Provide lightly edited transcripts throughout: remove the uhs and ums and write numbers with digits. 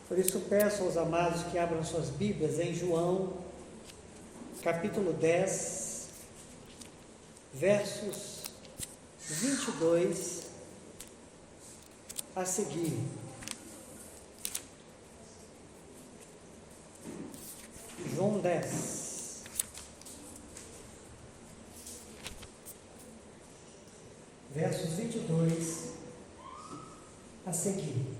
Por isso peço aos amados que abram suas Bíblias em João, capítulo 10, versos 22 a seguir. João 10, versos 22 a seguir.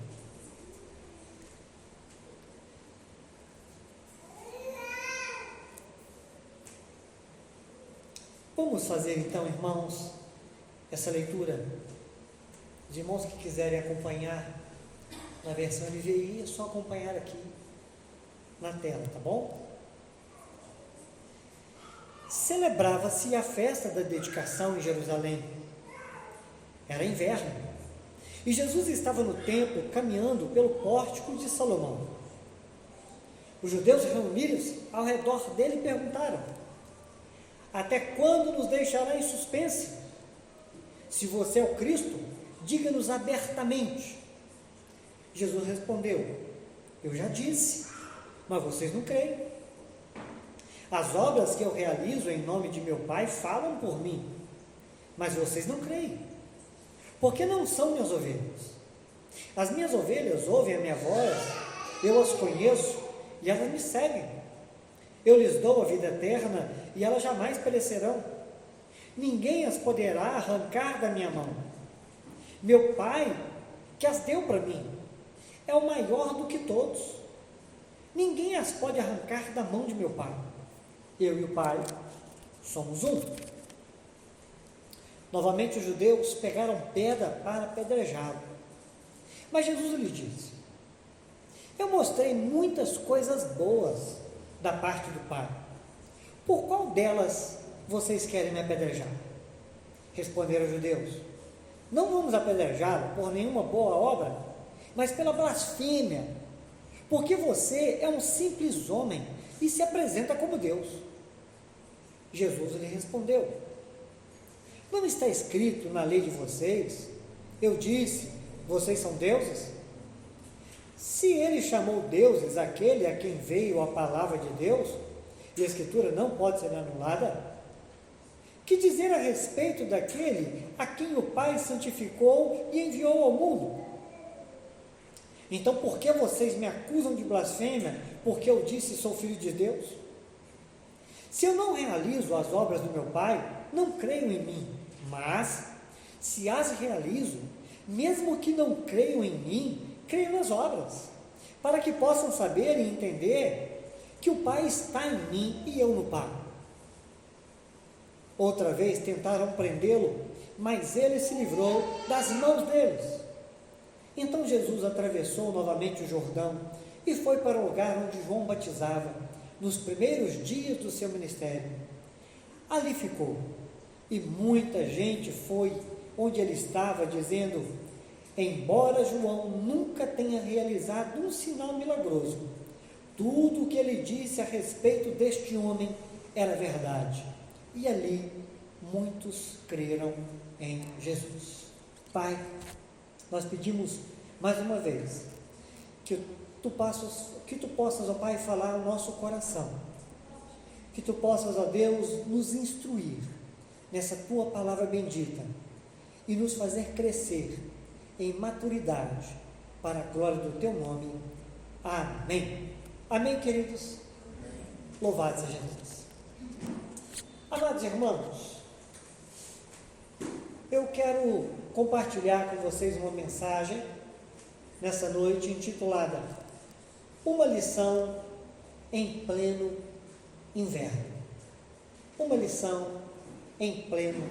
Vamos fazer então, irmãos, essa leitura. Os irmãos que quiserem acompanhar na versão NVI, é só acompanhar aqui na tela, tá bom? Celebrava-se a festa da dedicação em Jerusalém. Era inverno, e Jesus estava no templo caminhando pelo pórtico de Salomão. Os judeus reuniram-se ao redor dele e perguntaram: até quando nos deixará em suspense? Se você é o Cristo, diga-nos abertamente. Jesus respondeu: eu já disse, mas vocês não creem. As obras que eu realizo em nome de meu Pai falam por mim, mas vocês não creem, porque não são minhas ovelhas. As minhas ovelhas ouvem a minha voz, eu as conheço e elas me seguem. Eu lhes dou a vida eterna e elas jamais perecerão. Ninguém as poderá arrancar da minha mão. Meu Pai, que as deu para mim, é o maior do que todos. Ninguém as pode arrancar da mão de meu Pai. Eu e o Pai somos um. Novamente os judeus pegaram pedra para apedrejá-lo. Mas Jesus lhe disse: eu mostrei muitas coisas boas da parte do Pai. Por qual delas vocês querem me apedrejar? Responderam os judeus: não vamos apedrejá-lo por nenhuma boa obra, mas pela blasfêmia, porque você é um simples homem e se apresenta como Deus. Jesus lhe respondeu: não está escrito na lei de vocês, eu disse, vocês são deuses? Se ele chamou deuses aquele a quem veio a palavra de Deus, e a Escritura não pode ser anulada, que dizer a respeito daquele a quem o Pai santificou e enviou ao mundo? Então por que vocês me acusam de blasfêmia, porque eu disse sou filho de Deus? Se eu não realizo as obras do meu Pai, não creiam em mim, mas se as realizo, mesmo que não creiam em mim, creio nas obras, para que possam saber e entender que o Pai está em mim e eu no Pai. Outra vez tentaram prendê-lo, mas ele se livrou das mãos deles. Então Jesus atravessou novamente o Jordão e foi para o lugar onde João batizava, nos primeiros dias do seu ministério. Ali ficou, e muita gente foi onde ele estava, dizendo: embora João nunca tenha realizado um sinal milagroso, tudo o que ele disse a respeito deste homem era verdade. E ali muitos creram em Jesus. Pai, nós pedimos mais uma vez que tu possas, ó Pai, falar ao nosso coração, que tu possas, ó Deus, nos instruir nessa tua palavra bendita e nos fazer crescer em maturidade, para a glória do teu nome. Amém. Amém, queridos? Louvado seja Deus. Amados irmãos, eu quero compartilhar com vocês uma mensagem nessa noite intitulada Uma lição em pleno inverno. Uma lição em pleno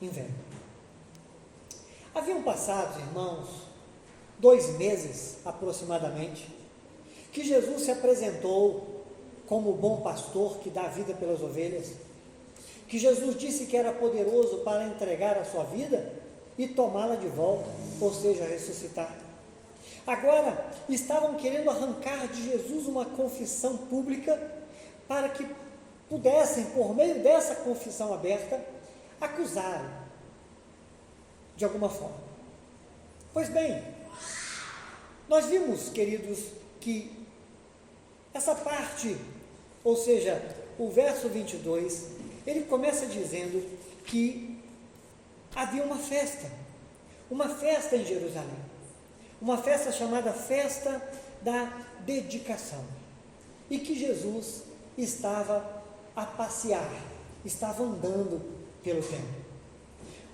inverno. Haviam passado, irmãos, 2 meses aproximadamente, que Jesus se apresentou como o bom pastor que dá vida pelas ovelhas, que Jesus disse que era poderoso para entregar a sua vida e tomá-la de volta, ou seja, ressuscitar. Agora, estavam querendo arrancar de Jesus uma confissão pública, para que pudessem, por meio dessa confissão aberta, acusá-lo de alguma forma. Pois bem, nós vimos, queridos, que essa parte, ou seja, o verso 22, ele começa dizendo que havia uma festa em Jerusalém, uma festa chamada Festa da Dedicação, e que Jesus estava a passear, estava andando pelo templo.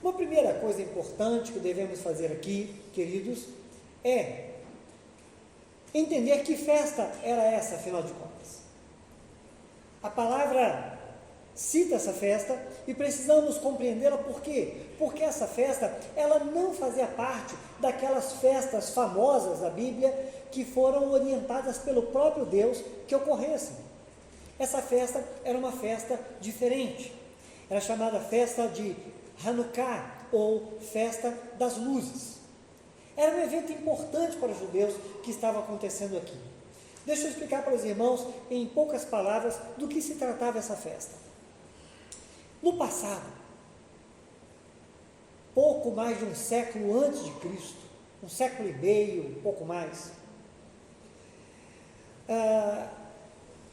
Uma primeira coisa importante que devemos fazer aqui, queridos, é entender que festa era essa, afinal de contas. A palavra cita essa festa e precisamos compreendê-la. Por quê? Porque essa festa, ela não fazia parte daquelas festas famosas da Bíblia que foram orientadas pelo próprio Deus que ocorressem. Essa festa era uma festa diferente. Era chamada festa de Hanukkah, ou festa das luzes. Era um evento importante para os judeus que estava acontecendo aqui. Deixa eu explicar para os irmãos, em poucas palavras, do que se tratava essa festa. No passado, pouco mais de um século antes de Cristo, um século e meio, um pouco mais,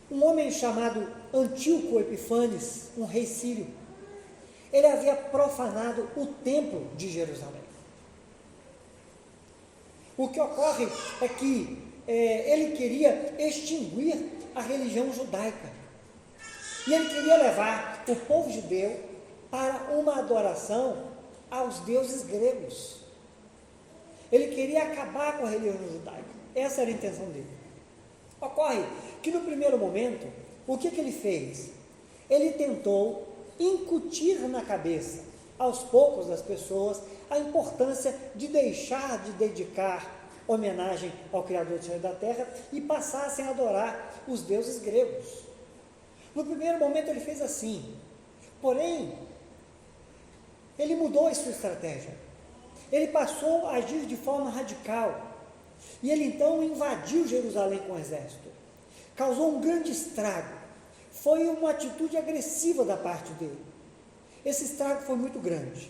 um homem chamado Antíoco Epifanes, um rei sírio, ele havia profanado o templo de Jerusalém. O que ocorre é que ele queria extinguir a religião judaica. E ele queria levar o povo judeu para uma adoração aos deuses gregos. Ele queria acabar com a religião judaica. Essa era a intenção dele. Ocorre que no primeiro momento, o que ele fez? Ele tentou incutir na cabeça, aos poucos, das pessoas, a importância de deixar de dedicar homenagem ao Criador do céu e da terra e passassem a adorar os deuses gregos. No primeiro momento ele fez assim, porém, ele mudou a sua estratégia. Ele passou a agir de forma radical. E ele então invadiu Jerusalém com o exército. Causou um grande estrago. Foi uma atitude agressiva da parte dele. Esse estrago foi muito grande.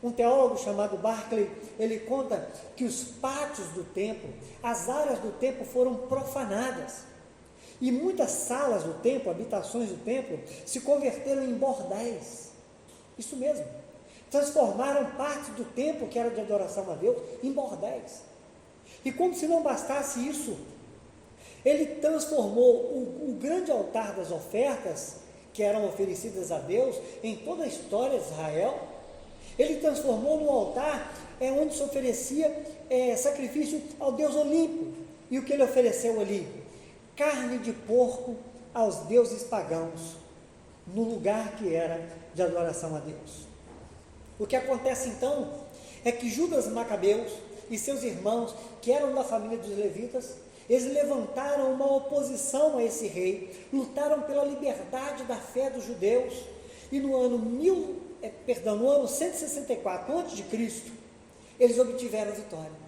Um teólogo chamado Barclay, ele conta que os pátios do templo, as áreas do templo foram profanadas. E muitas salas do templo, habitações do templo, se converteram em bordéis. Isso mesmo. Transformaram parte do templo, que era de adoração a Deus, em bordéis. E como se não bastasse isso, ele transformou o grande altar das ofertas, que eram oferecidas a Deus, em toda a história de Israel, ele transformou num altar onde se oferecia sacrifício ao Deus Olimpo. E o que ele ofereceu ali? Carne de porco aos deuses pagãos, no lugar que era de adoração a Deus. O que acontece então é que Judas Macabeus e seus irmãos, que eram da família dos levitas, eles levantaram uma oposição a esse rei, lutaram pela liberdade da fé dos judeus, e no ano 164 a.C., eles obtiveram vitória.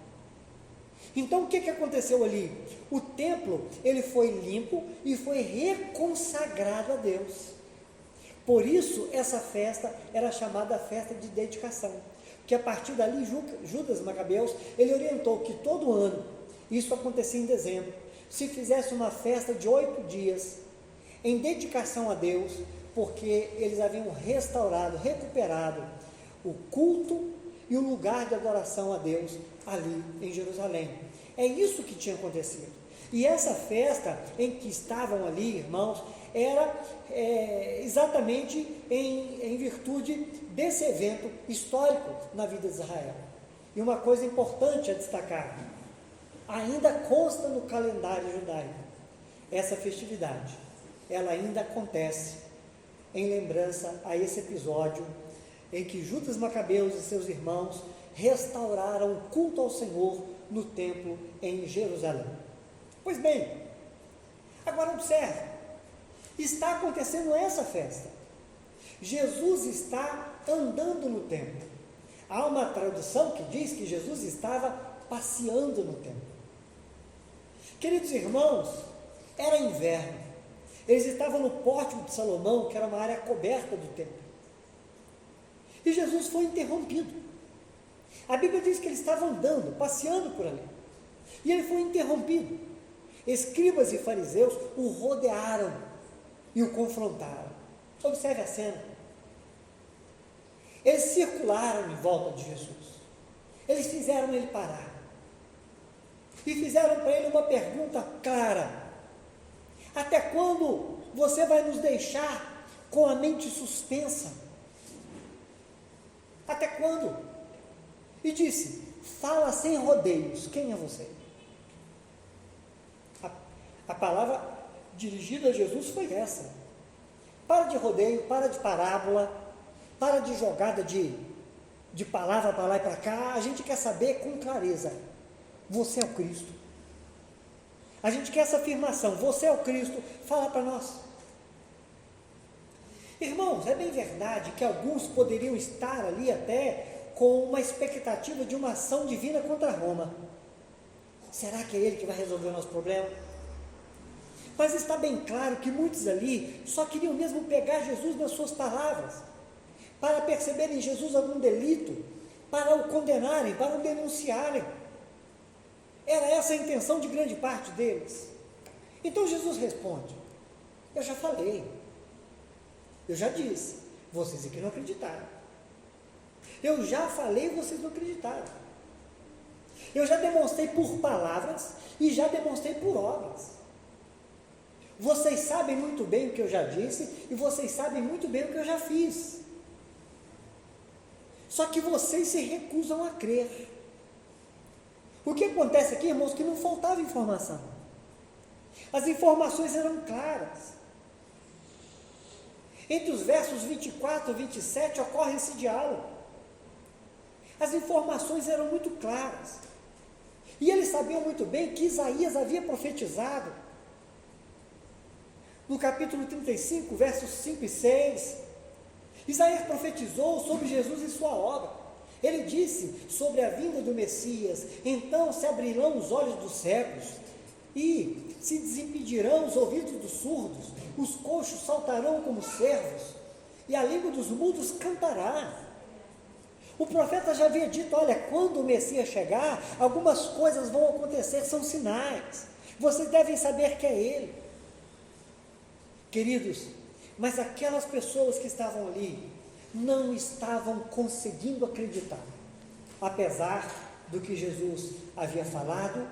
Então o que aconteceu ali? O templo, ele foi limpo e foi reconsagrado a Deus. Por isso, essa festa era chamada festa de dedicação, que a partir dali, Judas Macabeus, ele orientou que todo ano, isso acontecia em dezembro, se fizesse uma festa de 8 dias, em dedicação a Deus, porque eles haviam recuperado o culto e o lugar de adoração a Deus ali em Jerusalém. É isso que tinha acontecido. E essa festa em que estavam ali, irmãos, era exatamente em virtude desse evento histórico na vida de Israel. E uma coisa importante a destacar, ainda consta no calendário judaico, essa festividade, ela ainda acontece em lembrança a esse episódio em que Judas Macabeus e seus irmãos restauraram o culto ao Senhor no templo em Jerusalém. Pois bem, agora observe, está acontecendo essa festa. Jesus está andando no templo. Há uma tradução que diz que Jesus estava passeando no templo. Queridos irmãos, era inverno. Eles estavam no pórtico de Salomão, que era uma área coberta do templo. E Jesus foi interrompido. A Bíblia diz que ele estava andando, passeando por ali. E ele foi interrompido. escribas e fariseus o rodearam e o confrontaram. Observe a cena. Eles circularam em volta de Jesus. Eles fizeram ele parar. E fizeram para ele uma pergunta clara: até quando você vai nos deixar com a mente suspensa? Até quando? E disse: fala sem rodeios, quem é você? A palavra dirigida a Jesus foi essa: para de rodeio, para de parábola, para de jogada de palavra para lá e para cá. A gente quer saber com clareza: você é o Cristo. A gente quer essa afirmação: você é o Cristo, fala para nós. Irmãos, é bem verdade que alguns poderiam estar ali até com uma expectativa de uma ação divina contra Roma. Será que é ele que vai resolver o nosso problema? Mas está bem claro que muitos ali só queriam mesmo pegar Jesus nas suas palavras, para perceberem em Jesus algum delito, para o condenarem, para o denunciarem. Era essa a intenção de grande parte deles. Então Jesus responde: eu já falei, eu já disse, vocês aqui não acreditaram. Eu já falei e vocês não acreditaram. Eu já demonstrei por palavras e já demonstrei por obras. Vocês sabem muito bem o que eu já disse e vocês sabem muito bem o que eu já fiz. Só que vocês se recusam a crer. O que acontece aqui, irmãos, que não faltava informação. As informações eram claras. Entre os versos 24 e 27 ocorre esse diálogo. As informações eram muito claras. E eles sabiam muito bem que Isaías havia profetizado. No capítulo 35, versos 5 e 6, Isaías profetizou sobre Jesus e sua obra. Ele disse sobre a vinda do Messias: então se abrirão os olhos dos cegos e se desimpedirão os ouvidos dos surdos, os coxos saltarão como cervos e a língua dos mudos cantará. O profeta já havia dito: olha, quando o Messias chegar, algumas coisas vão acontecer, são sinais, vocês devem saber que é ele. Queridos, mas aquelas pessoas que estavam ali não estavam conseguindo acreditar, apesar do que Jesus havia falado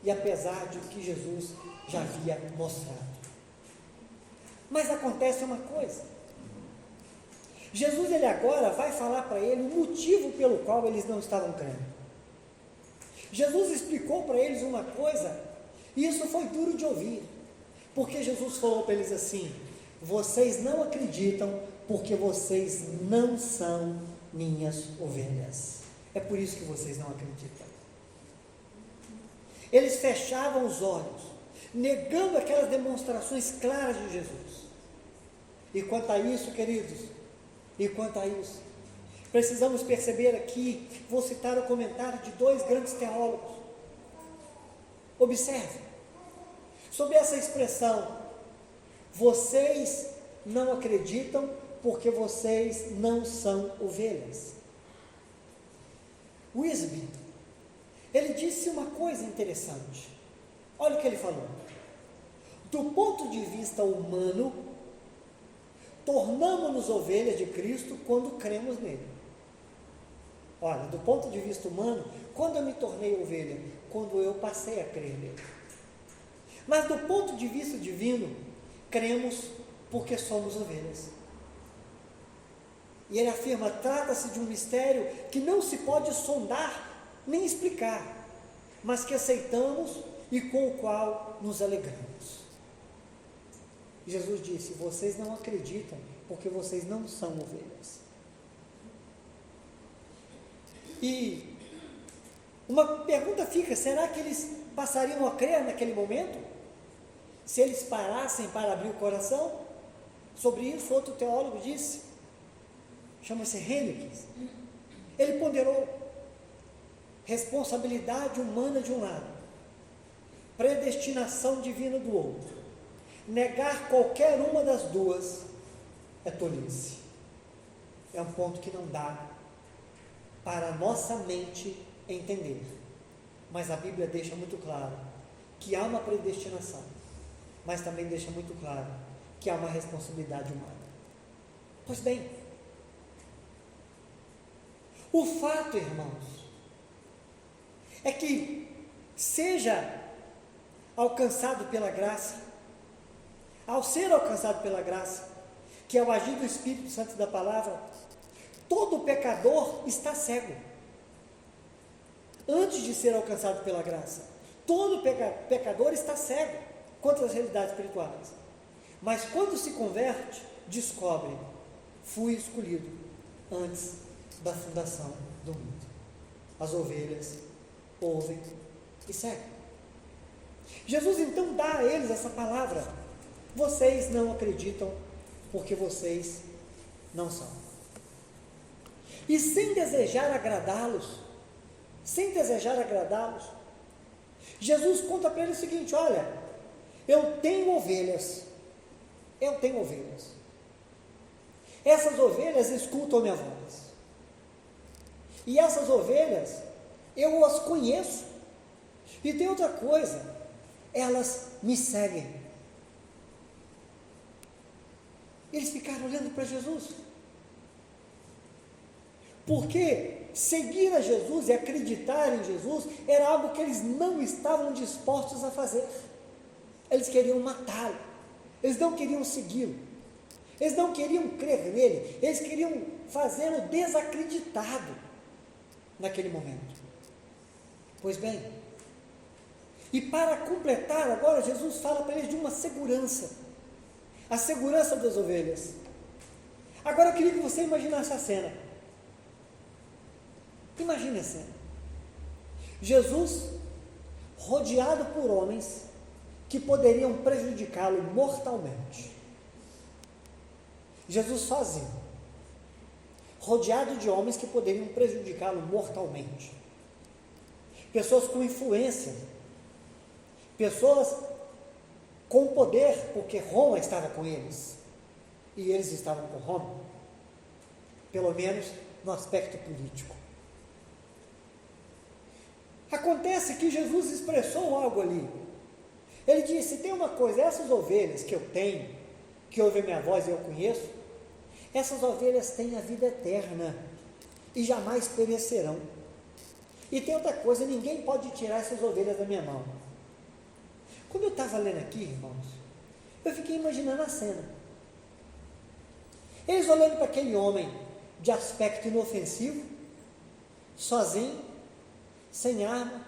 e apesar do que Jesus já havia mostrado. Mas acontece uma coisa: Jesus, ele agora vai falar para ele o motivo pelo qual eles não estavam crendo. Jesus explicou para eles uma coisa, e isso foi duro de ouvir, porque Jesus falou para eles assim: vocês não acreditam porque vocês não são minhas ovelhas. É por isso que vocês não acreditam. Eles fechavam os olhos, negando aquelas demonstrações claras de Jesus. E quanto a isso, queridos, precisamos perceber aqui, vou citar o comentário de dois grandes teólogos. Observe, sobre essa expressão: vocês não acreditam porque vocês não são ovelhas. Wisby, ele disse uma coisa interessante. Olha o que ele falou: do ponto de vista humano, tornamos-nos ovelhas de Cristo quando cremos nele. Olha, do ponto de vista humano, quando eu me tornei ovelha? Quando eu passei a crer nele. Mas do ponto de vista divino, cremos porque somos ovelhas. E ele afirma: trata-se de um mistério que não se pode sondar nem explicar, mas que aceitamos e com o qual nos alegramos. Jesus disse: vocês não acreditam porque vocês não são ovelhas. E uma pergunta fica: será que eles passariam a crer naquele momento? Se eles parassem para abrir o coração? Sobre isso, outro teólogo disse, chama-se Henriques, ele ponderou: responsabilidade humana de um lado, predestinação divina do outro. Negar qualquer uma das duas é tolice. É um ponto que não dá para a nossa mente entender. Mas a Bíblia deixa muito claro que há uma predestinação, mas também deixa muito claro que há uma responsabilidade humana. Pois bem, o fato, irmãos, é que seja alcançado pela graça, ao ser alcançado pela graça, que é o agir do Espírito Santo da palavra, todo pecador está cego. Antes de ser alcançado pela graça, todo pecador está cego contra as realidades espirituais. Mas quando se converte, descobre: fui escolhido antes da fundação do mundo. As ovelhas ouvem e seguem. Jesus então dá a eles essa palavra: vocês não acreditam porque vocês não são. E sem desejar agradá-los, Jesus conta para eles o seguinte: olha, eu tenho ovelhas. Essas ovelhas escutam a minha voz. E essas ovelhas, eu as conheço. E tem outra coisa, elas me seguem. Eles ficaram olhando para Jesus. Porque seguir a Jesus e acreditar em Jesus era algo que eles não estavam dispostos a fazer. Eles queriam matá-lo. Eles não queriam segui-lo. Eles não queriam crer nele. Eles queriam fazê-lo desacreditado naquele momento. Pois bem, e para completar agora, Jesus fala para eles de uma segurança. A segurança das ovelhas. Agora eu queria que você imaginasse a cena. Imagine a cena. Jesus rodeado por homens que poderiam prejudicá-lo mortalmente. Jesus sozinho, rodeado de homens que poderiam prejudicá-lo mortalmente. Pessoas com influência, pessoas com poder, porque Roma estava com eles, e eles estavam com Roma, pelo menos no aspecto político. Acontece que Jesus expressou algo ali. Ele disse: tem uma coisa, essas ovelhas que eu tenho, que ouvem minha voz e eu conheço, essas ovelhas têm a vida eterna e jamais perecerão. E tem outra coisa, ninguém pode tirar essas ovelhas da minha mão. Quando eu estava lendo aqui, irmãos, eu fiquei imaginando a cena. Eles olhando para aquele homem de aspecto inofensivo, sozinho, sem arma,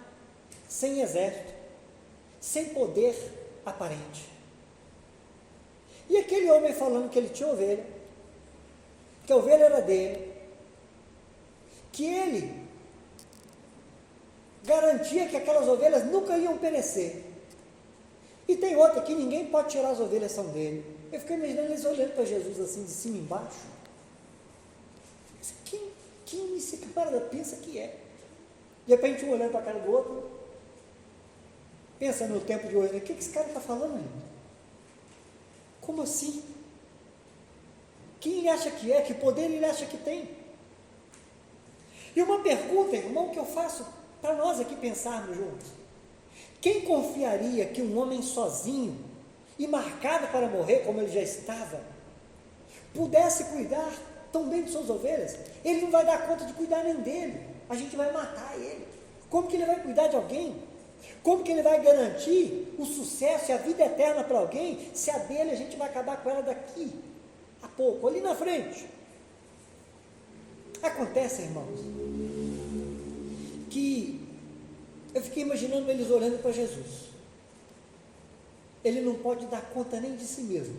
sem exército, sem poder aparente. E aquele homem falando que ele tinha ovelha, que a ovelha era dele, que ele garantia que aquelas ovelhas nunca iam perecer. E tem outra que ninguém pode tirar, as ovelhas são dele. Eu fiquei imaginando eles olhando para Jesus assim, de cima e embaixo. Quem esse cara pensa que é? De repente um olhando para a cara do outro, pensa no tempo de hoje, o que esse cara está falando, gente? Como assim? Quem ele acha que é? Que poder ele acha que tem? E uma pergunta, irmão, que eu faço para nós aqui pensarmos juntos: quem confiaria que um homem sozinho e marcado para morrer, como ele já estava, pudesse cuidar tão bem de suas ovelhas? Ele não vai dar conta de cuidar nem dele, a gente vai matar ele. Como que ele vai cuidar de alguém? Como que ele vai garantir o sucesso e a vida eterna para alguém, se a dele a gente vai acabar com ela daqui a pouco, ali na frente? Acontece, irmãos, que eu fiquei imaginando eles olhando para Jesus. Ele não pode dar conta nem de si mesmo,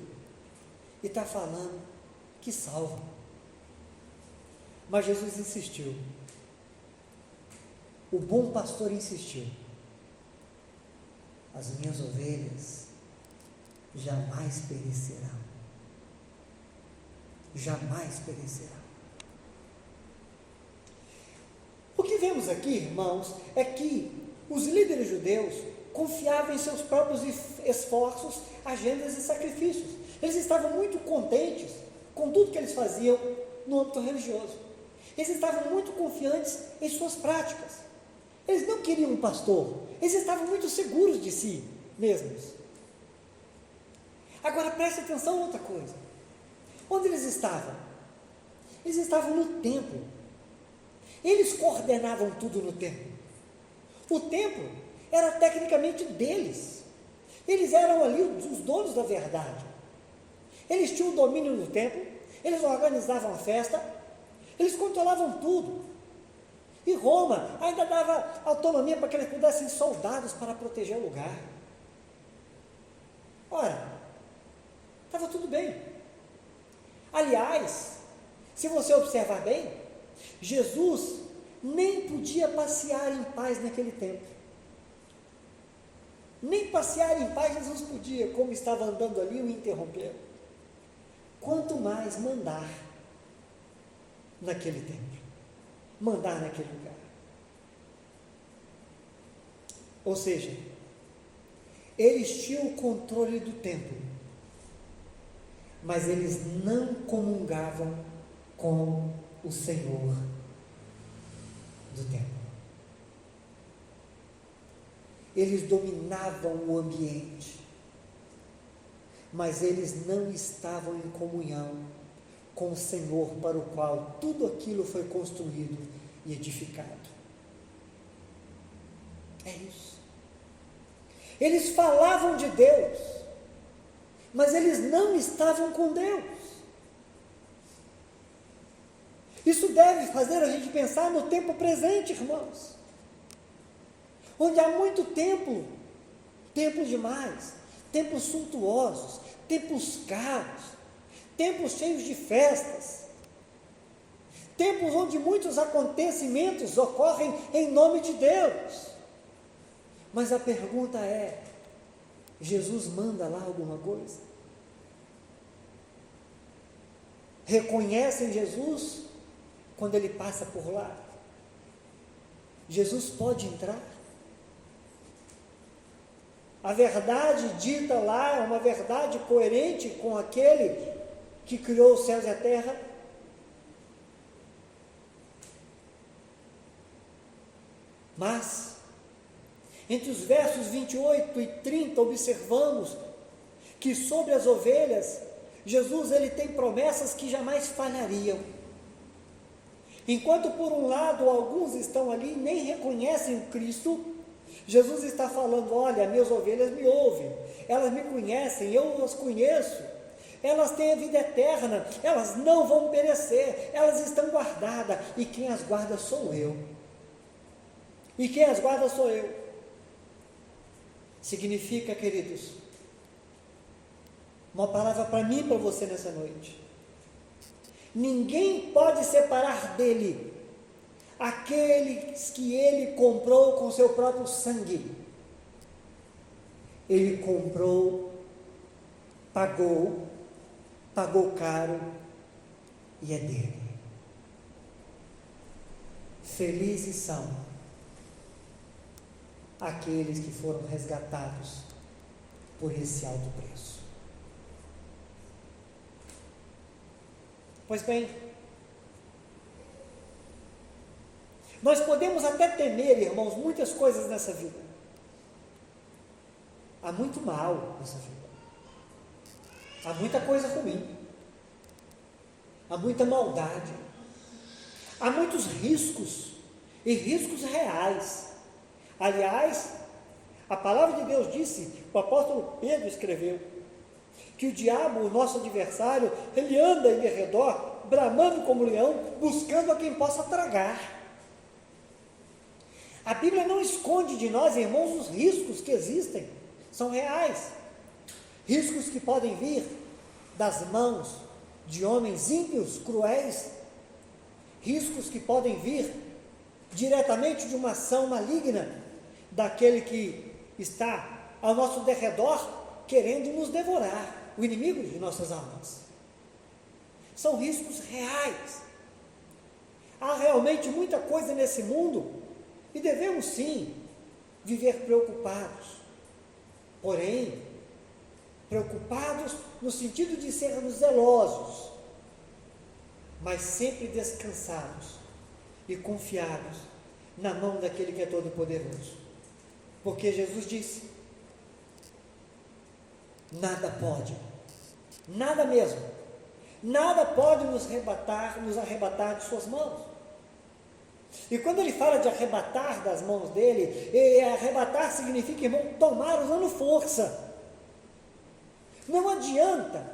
e está falando que salva. Mas Jesus insistiu. O bom pastor insistiu: as minhas ovelhas jamais perecerão. Jamais perecerão. O que vemos aqui, irmãos, é que os líderes judeus confiavam em seus próprios esforços, agendas e sacrifícios. Eles estavam muito contentes com tudo que eles faziam no âmbito religioso. Eles estavam muito confiantes em suas práticas. Eles não queriam um pastor, eles estavam muito seguros de si mesmos. Agora preste atenção em outra coisa. Onde eles estavam? Eles estavam no templo. Eles coordenavam tudo no templo. O templo era tecnicamente deles. Eles eram ali os donos da verdade. Eles tinham o domínio do templo, eles organizavam a festa, eles controlavam tudo. E Roma ainda dava autonomia para que eles pudessem soldados para proteger o lugar. Ora, estava tudo bem. Aliás, se você observar bem, Jesus nem podia passear em paz naquele tempo. Nem passear em paz Jesus podia, como estava andando ali, o interromperam. Quanto mais mandar naquele templo, mandar naquele lugar. Ou seja, eles tinham o controle do templo, mas eles não comungavam com o Senhor do templo. Eles dominavam o ambiente, mas eles não estavam em comunhão com o Senhor para o qual tudo aquilo foi construído e edificado. É isso. Eles falavam de Deus, mas eles não estavam com Deus. Isso deve fazer a gente pensar no tempo presente, irmãos, onde há muito templo demais, templos suntuosos, templos caros, templos cheios de festas, templos onde muitos acontecimentos ocorrem em nome de Deus. Mas a pergunta é: Jesus manda lá alguma coisa? Reconhecem Jesus quando ele passa por lá? Jesus pode entrar? A verdade dita lá é uma verdade coerente com aquele que criou os céus e a terra? Mas, entre os versos 28 e 30, observamos que sobre as ovelhas, Jesus ele tem promessas que jamais falhariam. Enquanto por um lado alguns estão ali e nem reconhecem o Cristo, Jesus está falando: olha, minhas ovelhas me ouvem, elas me conhecem, eu as conheço, elas têm a vida eterna, elas não vão perecer, elas estão guardadas, e quem as guarda sou eu. E quem as guarda sou eu. Significa, queridos, uma palavra para mim e para você nessa noite: ninguém pode separar dele aqueles que ele comprou com seu próprio sangue. Ele comprou, pagou caro, e é dele. Felizes são aqueles que foram resgatados por esse alto preço. Pois bem, nós podemos até temer, irmãos, muitas coisas nessa vida. Há muito mal nessa vida. Há muita coisa ruim. Há muita maldade. Há muitos riscos, e riscos reais. Aliás, a palavra de Deus disse, o apóstolo Pedro escreveu, que o diabo, o nosso adversário, ele anda em redor, bramando como leão, buscando a quem possa tragar. A Bíblia não esconde de nós, irmãos, os riscos que existem, são reais. Riscos que podem vir das mãos de homens ímpios, cruéis, riscos que podem vir diretamente de uma ação maligna daquele que está ao nosso derredor querendo nos devorar, o inimigo de nossas almas. São riscos reais. Há realmente muita coisa nesse mundo e devemos sim viver preocupados, porém preocupados no sentido de sermos zelosos, mas sempre descansados e confiados na mão daquele que é todo-poderoso. Porque Jesus disse: nada pode, nada mesmo, nada pode nos arrebatar de suas mãos. E quando ele fala de arrebatar das mãos dele, arrebatar significa, irmão, tomar usando força. Não adianta,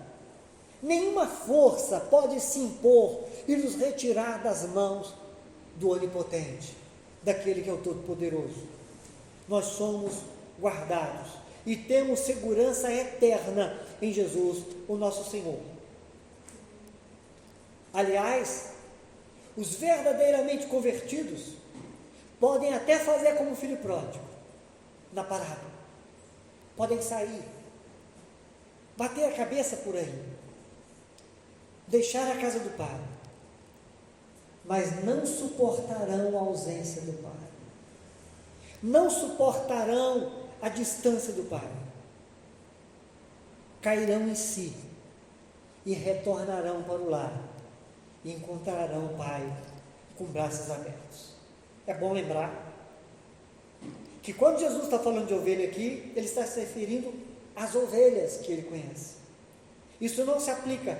nenhuma força pode se impor e nos retirar das mãos do Onipotente, daquele que é o Todo-Poderoso. Nós somos guardados e temos segurança eterna em Jesus, o nosso Senhor. Aliás, os verdadeiramente convertidos podem até fazer como o filho pródigo, na parada. Podem sair, bater a cabeça por aí, deixar a casa do Pai, mas não suportarão a ausência do Pai. Não suportarão a distância do Pai. Cairão em si e retornarão para o lar e encontrarão o Pai com braços abertos. É bom lembrar que quando Jesus está falando de ovelha aqui, ele está se referindo às ovelhas que ele conhece. Isso não se aplica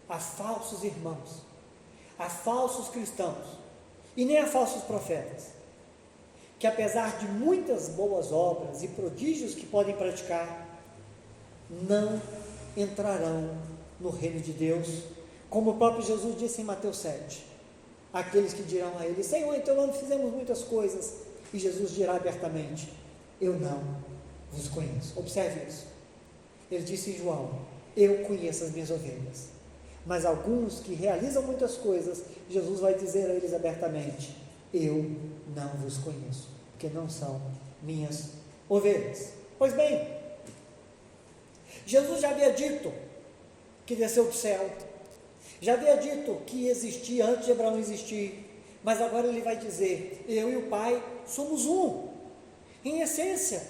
a falsos irmãos, a falsos cristãos e nem a falsos profetas, que apesar de muitas boas obras e prodígios que podem praticar, não entrarão no reino de Deus, como o próprio Jesus disse em Mateus 7, aqueles que dirão a ele: Senhor, em teu nome fizemos muitas coisas, e Jesus dirá abertamente: eu não vos conheço. Observe isso, ele disse em João: eu conheço as minhas ovelhas. Mas alguns que realizam muitas coisas, Jesus vai dizer a eles abertamente: eu não vos conheço, porque não são minhas ovelhas. Pois bem, Jesus já havia dito que desceu do céu, já havia dito que existia antes de Abraão existir, mas agora ele vai dizer: eu e o Pai somos um, em essência,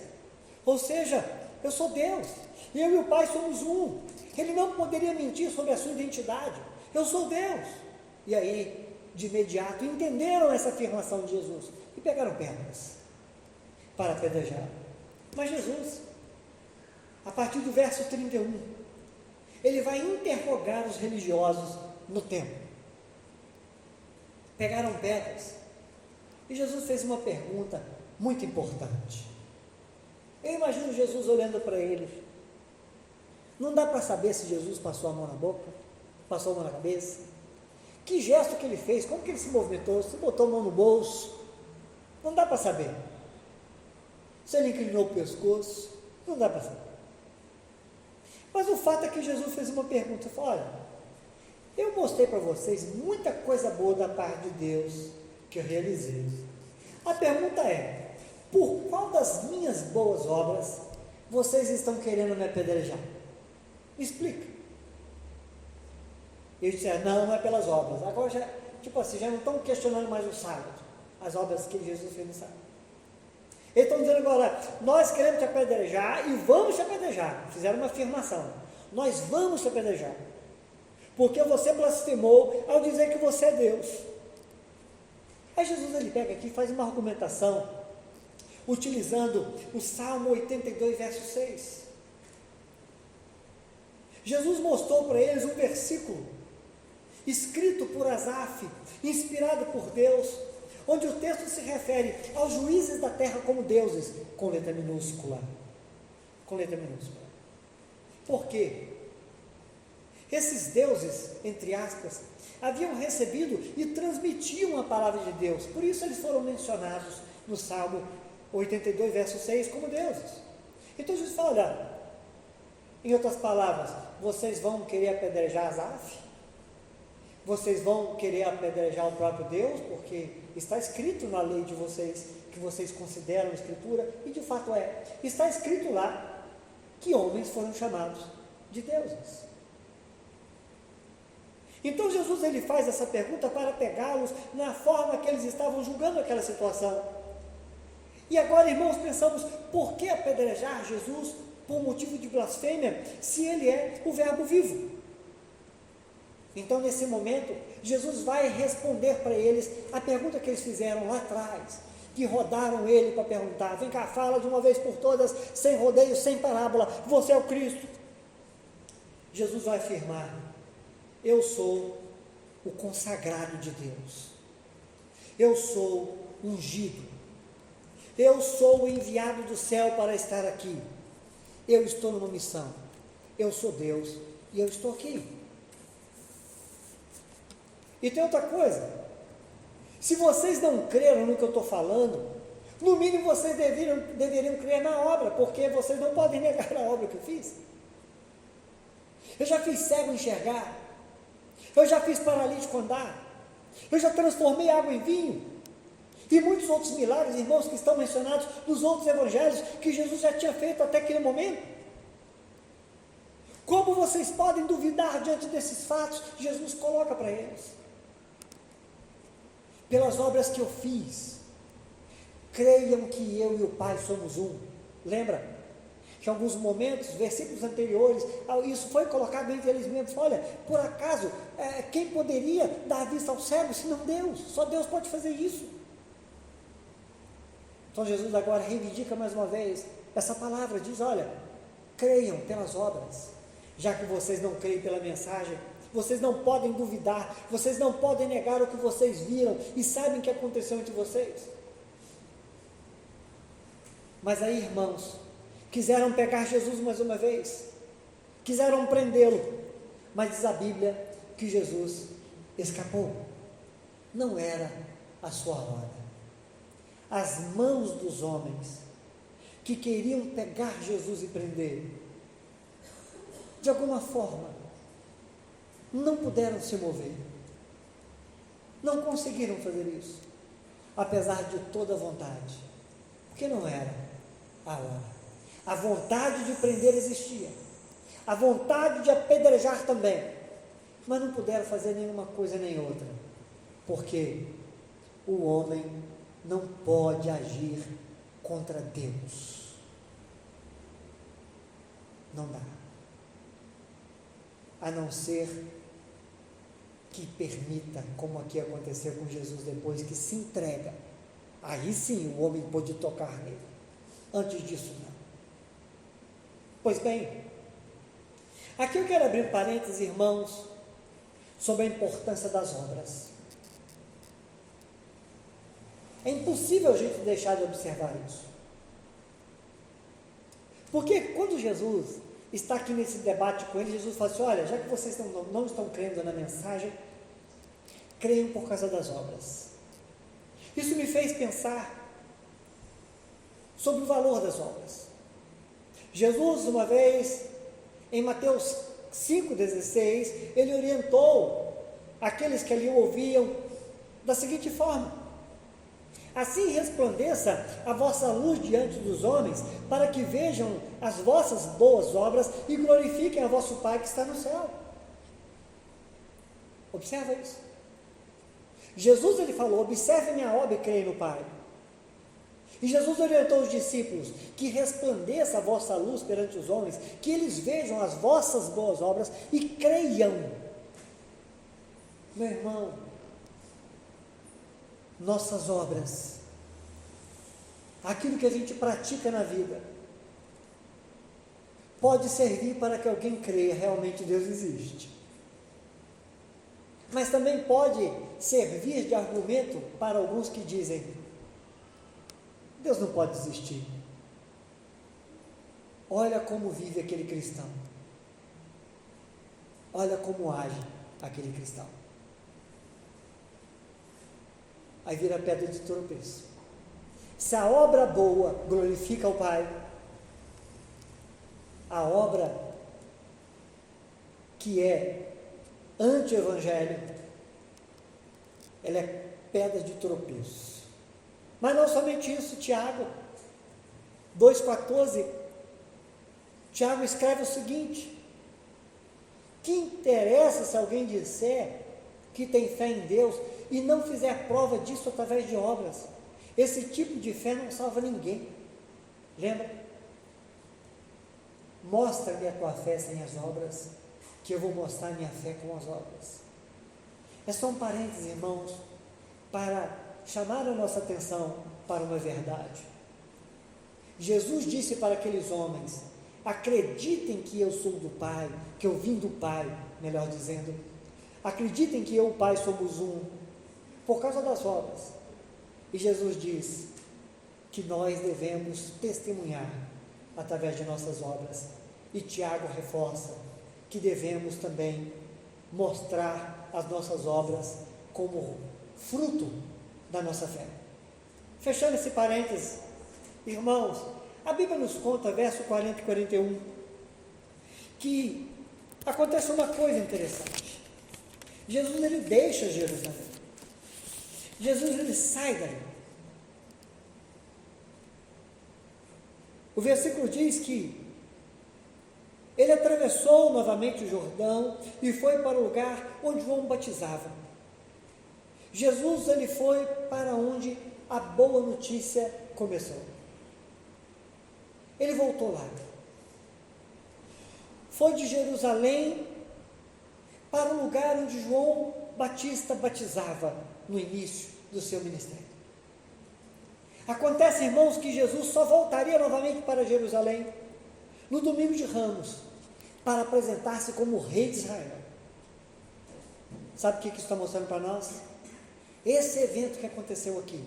ou seja, eu sou Deus, eu e o Pai somos um. Ele não poderia mentir sobre a sua identidade: eu sou Deus. E aí, de imediato, entenderam essa afirmação de Jesus e pegaram pedras para apedrejar. Mas Jesus, a partir do verso 31, ele vai interrogar os religiosos no templo. Pegaram pedras e Jesus fez uma pergunta muito importante. Eu imagino Jesus olhando para eles. Não dá para saber se Jesus passou a mão na boca, passou a mão na cabeça, que gesto que ele fez, como que ele se movimentou, se botou a mão no bolso. Não dá para saber. Se ele inclinou o pescoço, não dá para saber. Mas o fato é que Jesus fez uma pergunta. Ele falou: olha, eu mostrei para vocês muita coisa boa da parte de Deus que eu realizei. A pergunta é: por qual das minhas boas obras vocês estão querendo me apedrejar? Me explica. Eles disseram: não é pelas obras. Agora já, já não estão questionando mais o sábado, as obras que Jesus fez no sábado. Eles estão dizendo agora: nós queremos te apedrejar e vamos te apedrejar. Fizeram uma afirmação: nós vamos te apedrejar, porque você blasfemou ao dizer que você é Deus. Aí Jesus ele pega aqui e faz uma argumentação, utilizando o Salmo 82, verso 6. Jesus mostrou para eles um versículo, escrito por Asaf, inspirado por Deus, onde o texto se refere aos juízes da terra como deuses, com letra minúscula. Com letra minúscula. Por quê? Esses deuses, entre aspas, haviam recebido e transmitiam a palavra de Deus, por isso eles foram mencionados no Salmo 82, verso 6, como deuses. Então Jesus fala: olha, em outras palavras, vocês vão querer apedrejar Asaf? Vocês vão querer apedrejar o próprio Deus? Porque está escrito na lei de vocês, que vocês consideram a Escritura, e de fato está escrito lá, que homens foram chamados de deuses. Então Jesus ele faz essa pergunta para pegá-los na forma que eles estavam julgando aquela situação. E agora, irmãos, pensamos: por que apedrejar Jesus por motivo de blasfêmia, se ele é o verbo vivo? Então, nesse momento, Jesus vai responder para eles a pergunta que eles fizeram lá atrás, que rodaram ele para perguntar: vem cá, fala de uma vez por todas, sem rodeio, sem parábola, você é o Cristo. Jesus vai afirmar: eu sou o consagrado de Deus, eu sou ungido, eu sou o enviado do céu para estar aqui, eu estou numa missão, eu sou Deus e eu estou aqui. E tem outra coisa: se vocês não creram no que eu estou falando, no mínimo vocês deveriam crer na obra, porque vocês não podem negar a obra que eu fiz. Eu já fiz cego enxergar, eu já fiz paralítico andar, eu já transformei água em vinho, e muitos outros milagres, irmãos, que estão mencionados nos outros evangelhos, que Jesus já tinha feito até aquele momento. Como vocês podem duvidar diante desses fatos? Jesus coloca para eles: pelas obras que eu fiz, creiam que eu e o Pai somos um. Lembra que em alguns momentos, versículos anteriores, isso foi colocado entre eles mesmos: olha, por acaso, quem poderia dar vista ao cego, senão Deus? Só Deus pode fazer isso. Então Jesus agora reivindica mais uma vez essa palavra, diz: olha, creiam pelas obras. Já que vocês não creem pela mensagem, vocês não podem duvidar, vocês não podem negar o que vocês viram e sabem que aconteceu entre vocês. Mas aí, irmãos, quiseram pegar Jesus mais uma vez, quiseram prendê-lo, mas diz a Bíblia que Jesus escapou. Não era a sua hora. As mãos dos homens que queriam pegar Jesus e prender, de alguma forma, não puderam se mover, não conseguiram fazer isso, apesar de toda a vontade, porque não era a hora. A vontade de prender existia, a vontade de apedrejar também, mas não puderam fazer nenhuma coisa nem outra, porque o homem não pode agir contra Deus, não dá, a não ser que permita, como aqui aconteceu com Jesus depois que se entrega. Aí sim o homem pôde tocar nele, antes disso não. Pois bem, aqui eu quero abrir parênteses, irmãos, sobre a importância das obras. É impossível a gente deixar de observar isso, porque quando Jesus está aqui nesse debate com ele, Jesus fala assim: olha, já que vocês não estão crendo na mensagem, creiam por causa das obras. Isso me fez pensar sobre o valor das obras. Jesus, uma vez, em Mateus 5,16, ele orientou aqueles que ali o ouviam da seguinte forma: assim resplandeça a vossa luz diante dos homens, para que vejam as vossas boas obras e glorifiquem a vosso Pai que está no céu. Observa isso. Jesus, ele falou: observe minha obra e creia no Pai. E Jesus orientou os discípulos que resplandeça a vossa luz perante os homens, que eles vejam as vossas boas obras e creiam. Meu irmão, nossas obras, aquilo que a gente pratica na vida, pode servir para que alguém creia realmente Deus existe, mas também pode servir de argumento para alguns que dizem: Deus não pode existir, olha como vive aquele cristão, olha como age aquele cristão. Aí vira pedra de tropeço. Se a obra boa glorifica o Pai, a obra que é anti-evangelho, ela é pedra de tropeço. Mas não somente isso, Tiago 2,14, Tiago escreve o seguinte: que interessa se alguém disser que tem fé em Deus e não fizer prova disso através de obras? Esse tipo de fé não salva ninguém. Lembra? Mostra-me a tua fé sem as obras, que eu vou mostrar a minha fé com as obras. É só um parênteses, irmãos, para chamar a nossa atenção para uma verdade. Jesus disse para aqueles homens: acreditem que eu sou do Pai, que eu vim do Pai, melhor dizendo. Acreditem que eu e o Pai somos um, por causa das obras. E Jesus diz que nós devemos testemunhar através de nossas obras. E Tiago reforça que devemos também mostrar as nossas obras como fruto da nossa fé. Fechando esse parênteses, irmãos, a Bíblia nos conta, verso 40 e 41, que acontece uma coisa interessante. Jesus, ele deixa Jerusalém. Jesus, ele sai dali. O versículo diz que ele atravessou novamente o Jordão e foi para o lugar onde João batizava. Jesus, ele foi para onde a boa notícia começou. Ele voltou lá. Foi de Jerusalém para o lugar onde João Batista batizava no início do seu ministério. Acontece, irmãos, que Jesus só voltaria novamente para Jerusalém no domingo de Ramos, para apresentar-se como o rei de Israel. Sabe o que isso está mostrando para nós? Esse evento que aconteceu aqui,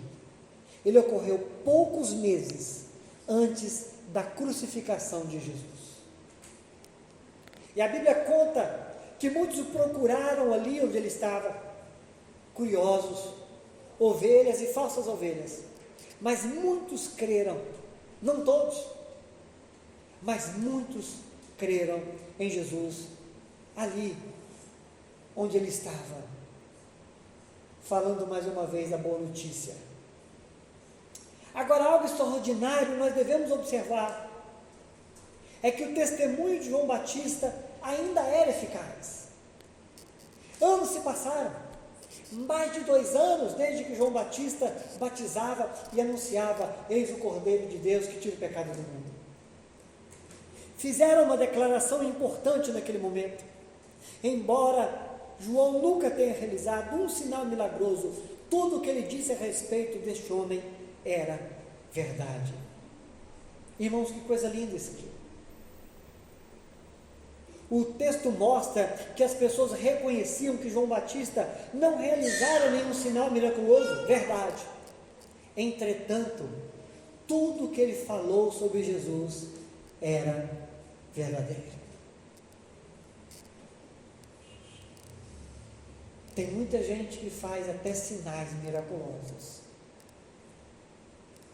ele ocorreu poucos meses antes da crucificação de Jesus. E a Bíblia conta que muitos o procuraram ali onde ele estava, curiosos, ovelhas e falsas ovelhas. Mas muitos creram, não todos, mas muitos creram em Jesus, ali onde ele estava, falando mais uma vez a boa notícia. Agora, algo extraordinário nós devemos observar, é que o testemunho de João Batista ainda era eficaz. Anos se passaram, mais de 2 anos, desde que João Batista batizava e anunciava: eis o Cordeiro de Deus que tira o pecado do mundo. Fizeram uma declaração importante naquele momento. Embora João nunca tenha realizado um sinal milagroso, tudo o que ele disse a respeito deste homem era verdade. Irmãos, que coisa linda isso aqui. O texto mostra que as pessoas reconheciam que João Batista não realizara nenhum sinal miraculoso, verdade. Entretanto, tudo o que ele falou sobre Jesus era verdadeiro. Tem muita gente que faz até sinais miraculosos,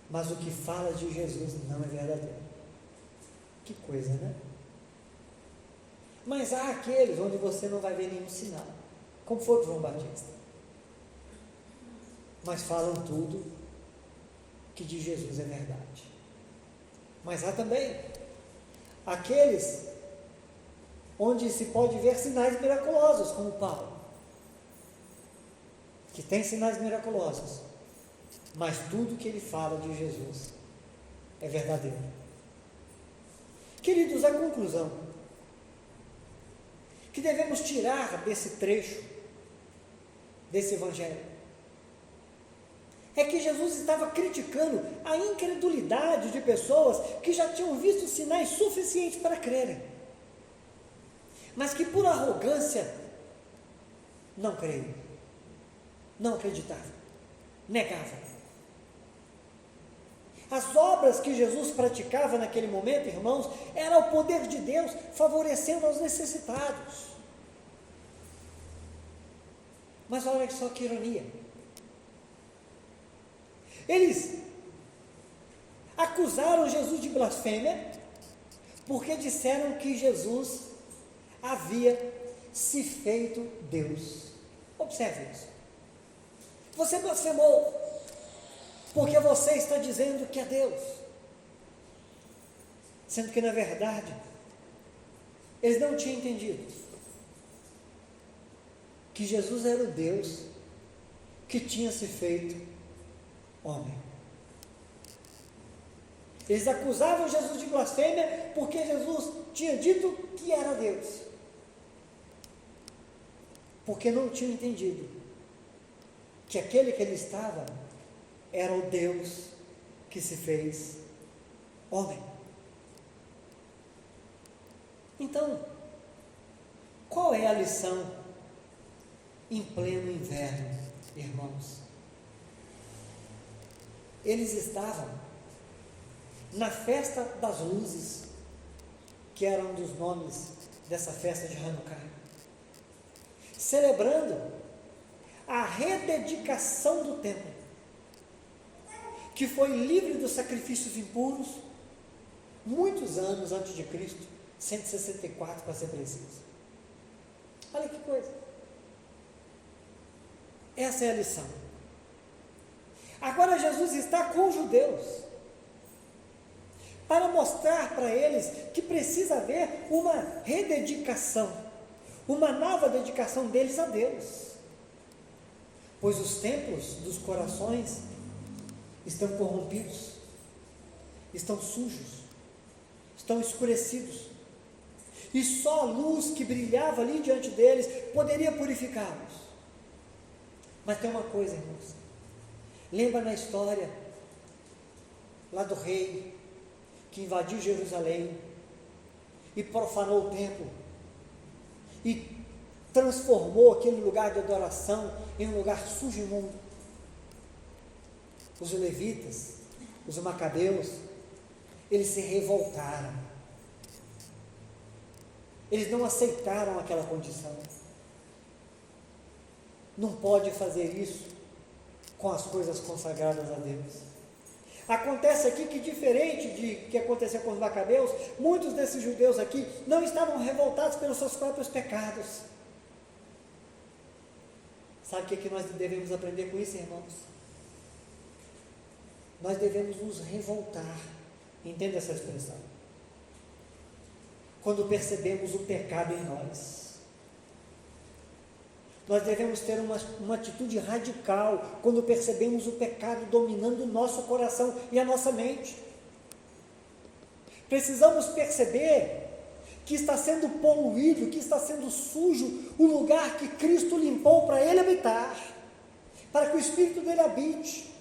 mas o que fala de Jesus não é verdadeiro. Que coisa, né? Mas há aqueles onde você não vai ver nenhum sinal, como foi o João Batista, mas falam tudo que de Jesus é verdade. Mas há também aqueles onde se pode ver sinais miraculosos, como Paulo, que tem sinais miraculosos, mas tudo que ele fala de Jesus é verdadeiro. Queridos, a conclusão que devemos tirar desse trecho, desse evangelho, é que Jesus estava criticando a incredulidade de pessoas que já tinham visto sinais suficientes para crerem, mas que por arrogância não creram, não acreditavam, negavam. As obras que Jesus praticava naquele momento, irmãos, era o poder de Deus favorecendo aos necessitados. Mas olha só que ironia. Eles acusaram Jesus de blasfêmia porque disseram que Jesus havia se feito Deus. Observe isso. Você blasfemou porque você está dizendo que é Deus, sendo que na verdade eles não tinham entendido que Jesus era o Deus que tinha se feito homem. Eles acusavam Jesus de blasfêmia porque Jesus tinha dito que era Deus, porque não tinham entendido que aquele que ele estava era o Deus que se fez homem. Então, qual é a lição em pleno inverno, irmãos? Eles estavam na festa das luzes, que era um dos nomes dessa festa de Hanukkah, celebrando a rededicação do templo, que foi livre dos sacrifícios impuros, muitos anos antes de Cristo, 164 para ser preciso. Olha que coisa. Essa é a lição. Agora Jesus está com os judeus, para mostrar para eles que precisa haver uma rededicação, uma nova dedicação deles a Deus, pois os templos dos corações estão corrompidos, estão sujos, estão escurecidos, e só a luz que brilhava ali diante deles poderia purificá-los. Mas tem uma coisa, irmãos, lembra na história lá do rei que invadiu Jerusalém e profanou o templo e transformou aquele lugar de adoração em um lugar sujo e imundo? Os levitas, os macabeus, eles se revoltaram, eles não aceitaram aquela condição. Não pode fazer isso com as coisas consagradas a Deus. Acontece aqui que, diferente de que aconteceu com os macabeus, muitos desses judeus aqui não estavam revoltados pelos seus próprios pecados. Sabe o que nós devemos aprender com isso, irmãos? Nós devemos nos revoltar, entenda essa expressão, quando percebemos o pecado em nós. Nós devemos ter uma atitude radical quando percebemos o pecado dominando o nosso coração e a nossa mente. Precisamos perceber que está sendo poluído, que está sendo sujo o lugar que Cristo limpou para Ele habitar, para que o Espírito dele habite.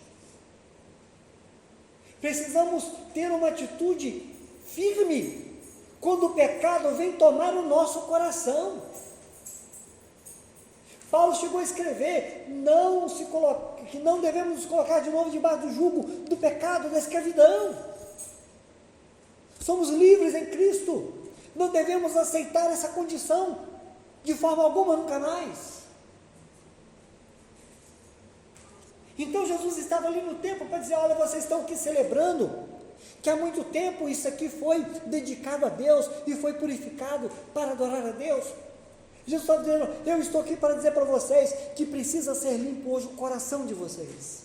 Precisamos ter uma atitude firme quando o pecado vem tomar o nosso coração. Paulo chegou a escrever que não devemos nos colocar de novo debaixo do jugo do pecado, da escravidão. Somos livres em Cristo, não devemos aceitar essa condição de forma alguma, nunca mais. Então Jesus estava ali no templo para dizer: olha, vocês estão aqui celebrando que há muito tempo isso aqui foi dedicado a Deus e foi purificado para adorar a Deus. Jesus está dizendo: eu estou aqui para dizer para vocês que precisa ser limpo hoje o coração de vocês.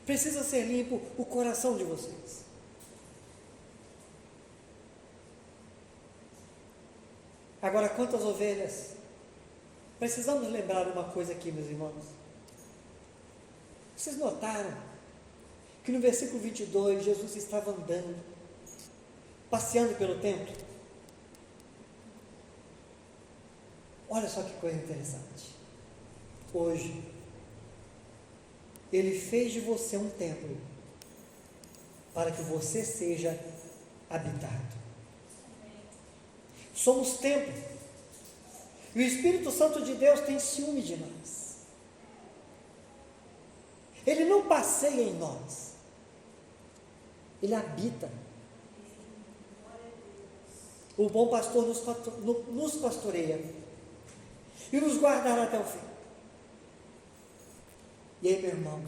Precisa ser limpo o coração de vocês. Agora, quantas ovelhas? Precisamos lembrar uma coisa aqui, meus irmãos. Vocês notaram que no versículo 22, Jesus estava andando, passeando pelo templo? Olha só que coisa interessante. Hoje, Ele fez de você um templo, para que você seja habitado. Somos templo, e o Espírito Santo de Deus tem ciúme de nós. Ele não passeia em nós, Ele habita. O bom pastor nos pastoreia e nos guardará até o fim. E aí, meu irmão,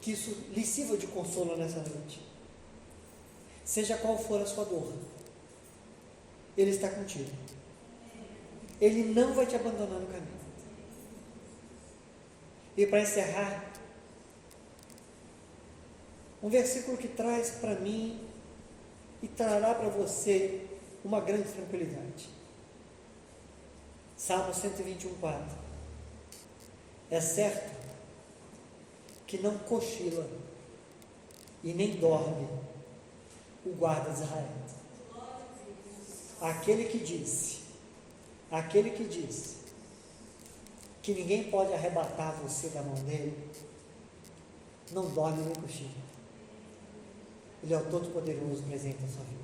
que isso lhe sirva de consolo nessa noite. Seja qual for a sua dor, Ele está contigo. Ele não vai te abandonar no caminho. E para encerrar, um versículo que traz para mim e trará para você uma grande tranquilidade. Salmo 121:4. É certo que não cochila e nem dorme o guarda de Israel. Aquele que disse, que ninguém pode arrebatar você da mão dele, não dorme nem cochila. Ele é o Todo-Poderoso presente na sua vida.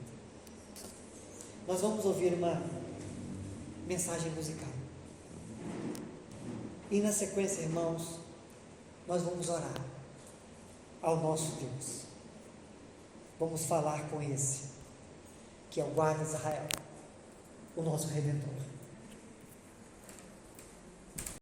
Nós vamos ouvir uma mensagem musical. E na sequência, irmãos, nós vamos orar ao nosso Deus. Vamos falar com esse, que é o guarda de Israel, o nosso Redentor.